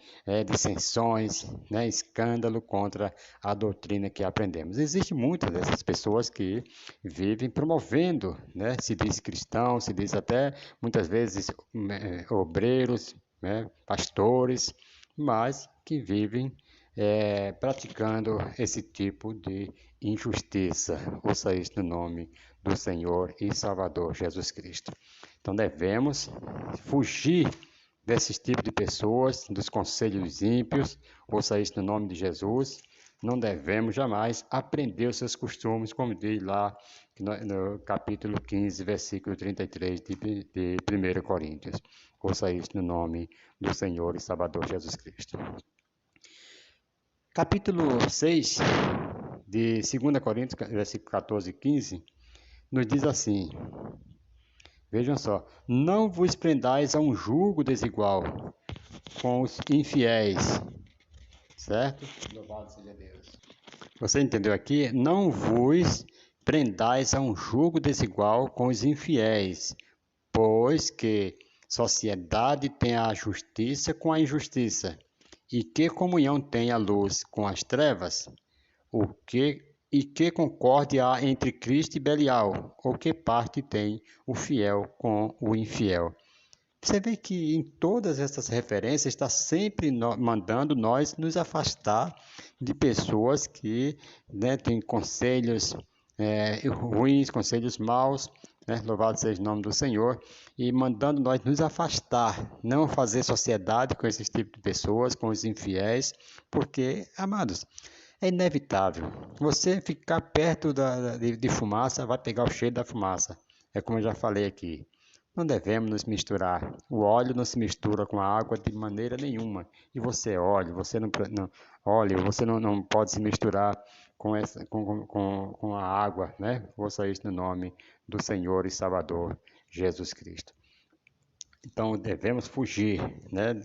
dissensões, né, escândalo contra a doutrina que aprendemos. Existem muitas dessas pessoas que vivem promovendo, né, se diz cristão, se diz até muitas vezes obreiros, né, pastores, mas que vivem praticando esse tipo de injustiça. Ouça isso no nome do Senhor e Salvador Jesus Cristo. Então devemos fugir desses tipos de pessoas, dos conselhos ímpios. Ouça isso no nome de Jesus. Não devemos jamais aprender os seus costumes, como diz lá no capítulo 15, versículo 33 de 1 Coríntios. Ouça isso no nome do Senhor e Salvador Jesus Cristo. Capítulo 6 de 2 Coríntios, versículo 14 e 15, nos diz assim, vejam só, não vos prendais a um jugo desigual com os infiéis, certo? Louvado seja Deus. Você entendeu aqui? Não vos prendais a um jugo desigual com os infiéis, pois que sociedade tem a justiça com a injustiça, e que comunhão tem a luz com as trevas? E que concórdia há entre Cristo e Belial? Ou que parte tem o fiel com o infiel? Você vê que em todas essas referências está sempre mandando nós nos afastar de pessoas que, né, têm conselhos ruins, conselhos maus, né? Louvado seja o nome do Senhor, e mandando nós nos afastar, não fazer sociedade com esses tipos de pessoas, com os infiéis, porque, amados, é inevitável. Você ficar perto de fumaça, vai pegar o cheiro da fumaça. É como eu já falei aqui. Não devemos nos misturar. O óleo não se mistura com a água de maneira nenhuma. E você óleo, você não pode se misturar com a água, né? Ouça isso no nome do Senhor e Salvador Jesus Cristo. Então devemos fugir, né,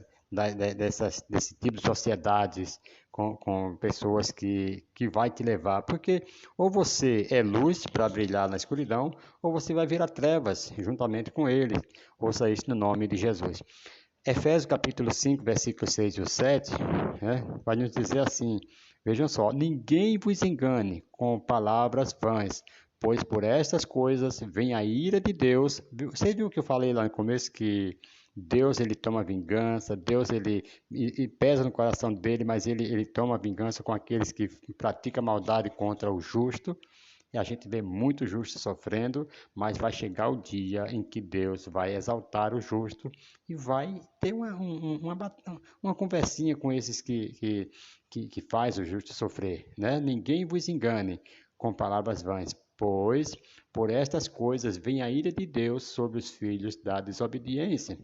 desse tipo de sociedades com pessoas que vai te levar, porque ou você é luz para brilhar na escuridão, ou você vai virar trevas juntamente com ele. Ouça isso no nome de Jesus. Efésios capítulo 5, versículos 6 e 7, né, vai nos dizer assim, vejam só, ninguém vos engane com palavras vãs, pois por estas coisas vem a ira de Deus. Você viu que eu falei lá no começo que Deus ele toma vingança, Deus ele e pesa no coração dele, mas ele toma vingança com aqueles que praticam maldade contra o justo. E a gente vê muito justo sofrendo, mas vai chegar o dia em que Deus vai exaltar o justo e vai ter uma conversinha com esses que faz o justo sofrer, né? Ninguém vos engane com palavras vãs, pois por estas coisas vem a ira de Deus sobre os filhos da desobediência.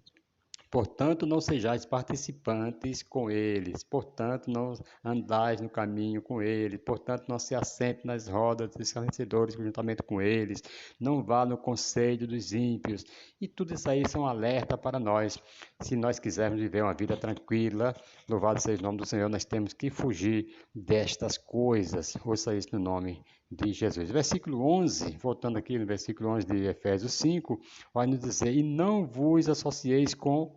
Portanto, não sejais participantes com eles, portanto, não andais no caminho com eles, portanto, não se assente nas rodas dos escarnecedores juntamente com eles, não vá no conselho dos ímpios. E tudo isso aí são alerta para nós. Se nós quisermos viver uma vida tranquila, louvado seja o nome do Senhor, nós temos que fugir destas coisas. Ouça isso no nome de Jesus. Versículo 11, voltando aqui no versículo 11 de Efésios 5, vai nos dizer, e não vos associeis com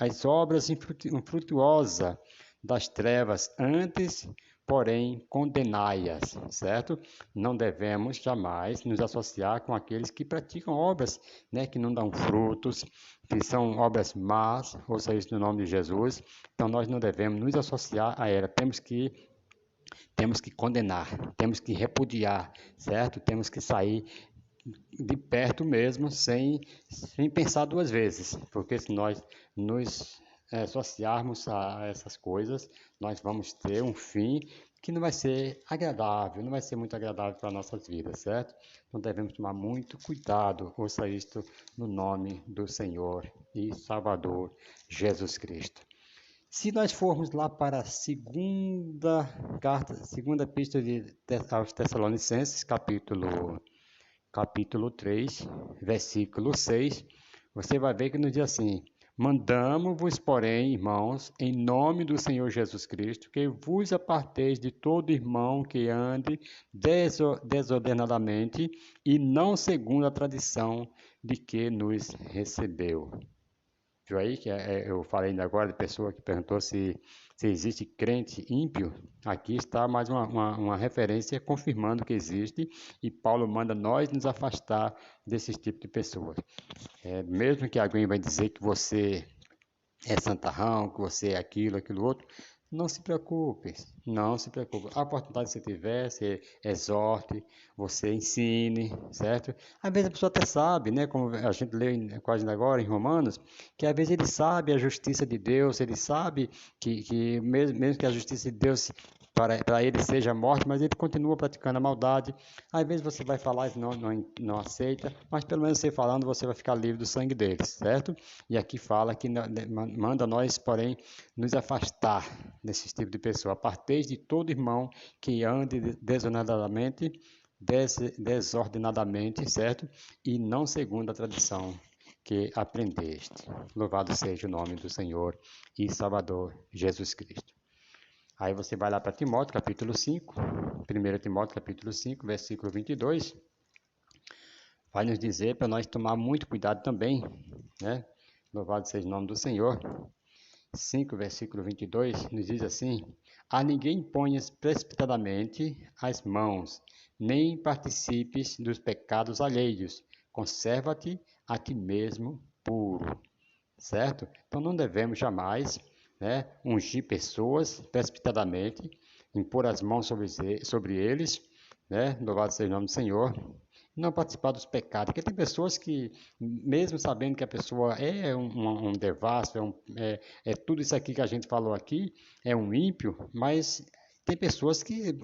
as obras infrutuosas das trevas, antes, porém, condenai-as, certo? Não devemos jamais nos associar com aqueles que praticam obras, né, que não dão frutos, que são obras más, ouça isso no nome de Jesus. Então, nós não devemos nos associar a ela, temos que condenar, temos que repudiar, certo? Temos que sair de perto mesmo, sem pensar duas vezes, porque se nós nos associarmos a essas coisas, nós vamos ter um fim que não vai ser agradável, não vai ser muito agradável para nossas vidas, certo? Então devemos tomar muito cuidado, ouça isto no nome do Senhor e Salvador Jesus Cristo. Se nós formos lá para a segunda carta, segunda epístola aos Tessalonicenses, capítulo 3, versículo 6, você vai ver que nos diz assim, Mandamo-vos, porém, irmãos, em nome do Senhor Jesus Cristo, que vos aparteis de todo irmão que ande desordenadamente e não segundo a tradição de que nos recebeu. Viu aí que eu falei ainda agora de pessoa que perguntou se existe crente ímpio? Aqui está mais uma referência confirmando que existe, e Paulo manda nós nos afastar desse tipo de pessoas. Mesmo que alguém vai dizer que você é santarrão, que você é aquilo, aquilo outro, não se preocupe, não se preocupe. A oportunidade que você tiver, você exorte, você ensine, certo? Às vezes a pessoa até sabe, né? Como a gente lê quase agora em Romanos, que às vezes ele sabe a justiça de Deus, ele sabe que mesmo que a justiça de Deus para ele seja a morte, mas ele continua praticando a maldade. Às vezes você vai falar e não aceita, mas pelo menos você falando, você vai ficar livre do sangue deles, certo? E aqui fala que manda nós, porém, nos afastar desse tipo de pessoa. Aparteis de todo irmão que ande desordenadamente, certo? E não segundo a tradição que aprendeste. Louvado seja o nome do Senhor e Salvador Jesus Cristo. Aí você vai lá para Timóteo, capítulo 5, 1 Timóteo, capítulo 5, versículo 22, vai nos dizer para nós tomar muito cuidado também, né? Louvado seja o nome do Senhor. 5, versículo 22, nos diz assim: A ninguém ponhas precipitadamente as mãos, nem participes dos pecados alheios. Conserva-te a ti mesmo puro. Certo? Então não devemos jamais, né, ungir pessoas precipitadamente, impor as mãos sobre eles, né, louvado seja o nome do Senhor, não participar dos pecados, porque tem pessoas que, mesmo sabendo que a pessoa é um devasso, é tudo isso aqui que a gente falou aqui, é um ímpio, mas tem pessoas que,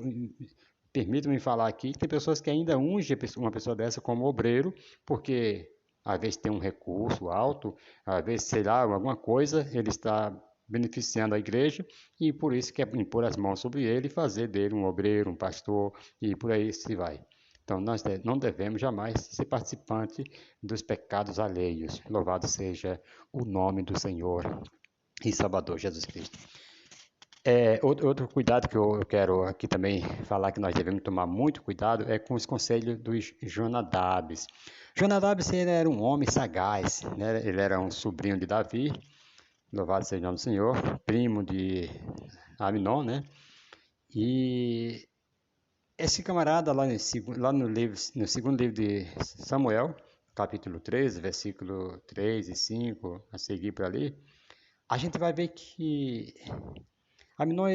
permitam-me falar aqui, tem pessoas que ainda ungem uma pessoa dessa como obreiro, porque às vezes tem um recurso alto, às vezes, sei lá, alguma coisa, ele está beneficiando a igreja e por isso quer impor as mãos sobre ele e fazer dele um obreiro, um pastor e por aí se vai. Então, nós não devemos jamais ser participante dos pecados alheios. Louvado seja o nome do Senhor e Salvador Jesus Cristo. Outro cuidado que eu quero aqui também falar que nós devemos tomar muito cuidado é com os conselhos dos Jonadabes. Jonadabes ele era um homem sagaz, né? Ele era um sobrinho de Davi, louvado seja o nome do Senhor, primo de Aminon, né? E esse camarada lá no segundo livro de Samuel, capítulo 13, versículo 3 e 5, a seguir por ali, a gente vai ver que Aminon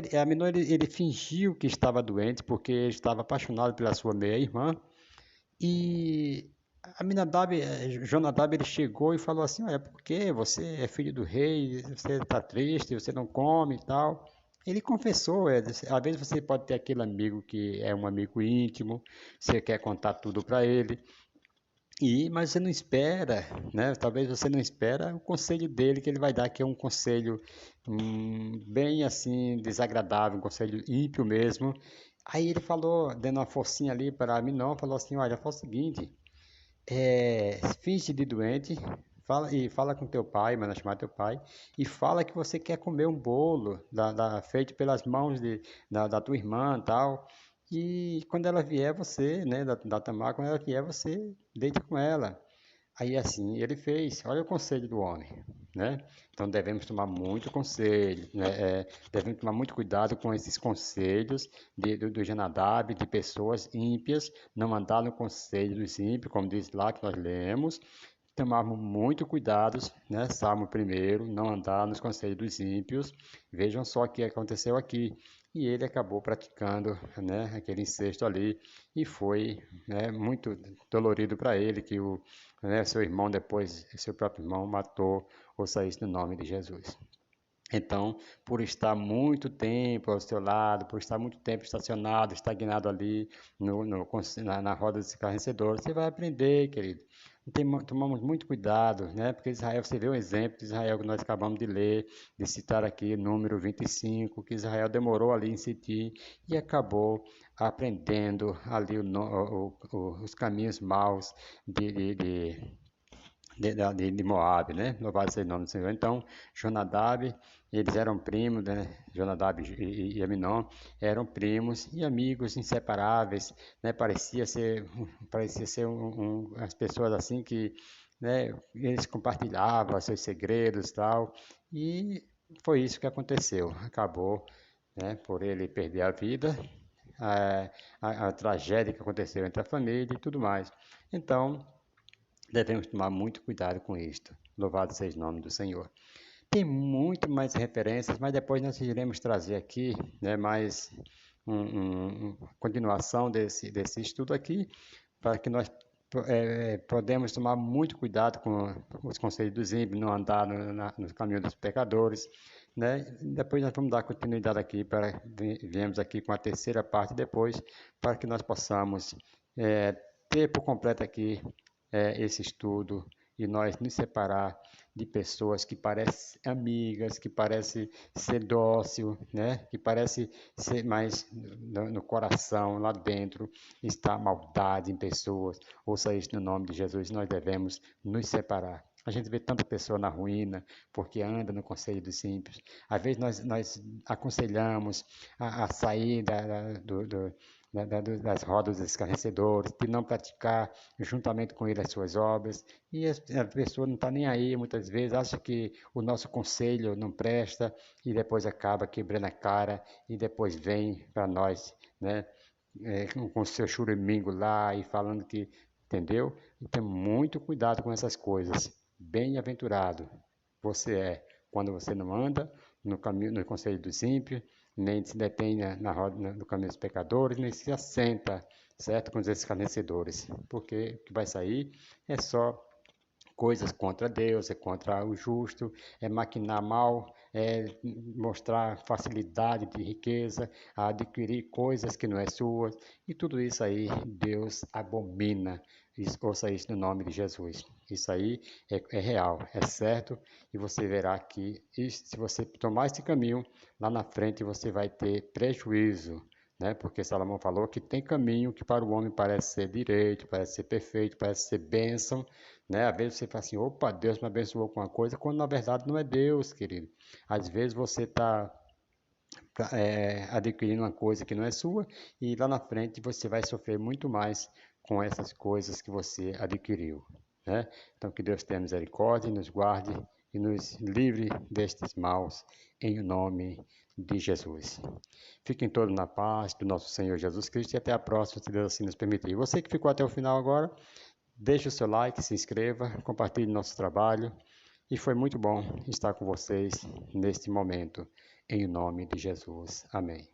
ele fingiu que estava doente porque ele estava apaixonado pela sua meia-irmã. E Jonadab ele chegou e falou assim: Olha, por que você é filho do rei, você está triste, você não come e tal. Ele confessou, às vezes você pode ter aquele amigo que é um amigo íntimo, você quer contar tudo para ele, mas você não espera, né? Talvez você não espera o conselho dele que ele vai dar, que é um conselho bem assim desagradável, um conselho ímpio mesmo. Aí ele falou, dando uma forcinha ali para mim, não, falou assim, olha, faz o seguinte, finge de doente, fala com teu pai, manda chamar teu pai, e fala que você quer comer um bolo feito pelas mãos da tua irmã e tal. E quando ela vier, você, né, da Tamar, quando ela vier, você deite com ela. Aí assim ele fez, olha o conselho do homem, né? Então devemos tomar muito conselho, né? Devemos tomar muito cuidado com esses conselhos do Jonadab, de pessoas ímpias, não andar no conselho dos ímpios, como diz lá que nós lemos, tomarmos muito cuidado, né? Salmo 1, não andar nos conselhos dos ímpios. Vejam só o que aconteceu aqui. E ele acabou praticando, né, aquele incesto ali e foi, né, muito dolorido para ele que seu irmão depois, seu próprio irmão matou ou saísse no nome de Jesus. Então, por estar muito tempo ao seu lado, por estar muito tempo estacionado, estagnado ali na roda desse escarnecedor, você vai aprender, querido. Tomamos muito cuidado, né? Porque Israel, você vê o exemplo de Israel que nós acabamos de ler, de citar aqui, número 25, que Israel demorou ali em Sitim e acabou aprendendo ali os caminhos maus de Moabe, né? Louvado seja o nome do Senhor. Então, Jonadab, eles eram primos, né? Jonadab e Aminon eram primos e amigos inseparáveis, né? Parecia ser as pessoas assim que, né? Eles compartilhavam seus segredos e tal, e foi isso que aconteceu. Acabou, né? Por ele perder a vida, a tragédia que aconteceu entre a família e tudo mais. Então, devemos tomar muito cuidado com isto. Louvado seja o nome do Senhor. Tem muito mais referências, mas depois nós iremos trazer aqui, né, mais continuação desse estudo aqui, para que nós podemos tomar muito cuidado com os conselhos dos ímpios, não andar no caminho dos pecadores, né? Depois nós vamos dar continuidade aqui, viemos aqui com a terceira parte depois, para que nós possamos ter por completo aqui esse estudo e nós nos separar de pessoas que parecem amigas, que parecem ser dócil, né? Que parecem ser mais no coração, lá dentro, está maldade em pessoas. Ouça isso no nome de Jesus, nós devemos nos separar. A gente vê tanta pessoa na ruína porque anda no conselho dos ímpios. Às vezes nós aconselhamos a sair das rodas dos escarnecedores, de não praticar juntamente com ele as suas obras, e a pessoa não está nem aí, muitas vezes, acha que o nosso conselho não presta, e depois acaba quebrando a cara, e depois vem para nós, né, com o seu churumingo lá, e falando que, entendeu? Então, muito cuidado com essas coisas, bem-aventurado você é, quando você não anda no caminho, no conselho dos ímpios, nem se detém na roda, no caminho dos pecadores, nem se assenta, certo, com os escarnecedores, porque o que vai sair é só coisas contra Deus, é contra o justo, é maquinar mal, é mostrar facilidade de riqueza, adquirir coisas que não é suas, e tudo isso aí Deus abomina. Ouça isso no nome de Jesus. Isso aí é real, é certo, e você verá que se você tomar esse caminho, lá na frente você vai ter prejuízo, né? Porque Salomão falou que tem caminho que para o homem parece ser direito, parece ser perfeito, parece ser bênção, né? Às vezes você fala assim, opa, Deus me abençoou com uma coisa, quando na verdade não é Deus, querido. Às vezes você está adquirindo uma coisa que não é sua e lá na frente você vai sofrer muito mais com essas coisas que você adquiriu, né? Então que Deus tenha misericórdia, nos guarde e nos livre destes maus, em nome de Jesus. Fiquem todos na paz do nosso Senhor Jesus Cristo e até a próxima, se Deus assim nos permitir. Você que ficou até o final agora, deixe o seu like, se inscreva, compartilhe nosso trabalho. E foi muito bom estar com vocês neste momento, em nome de Jesus. Amém.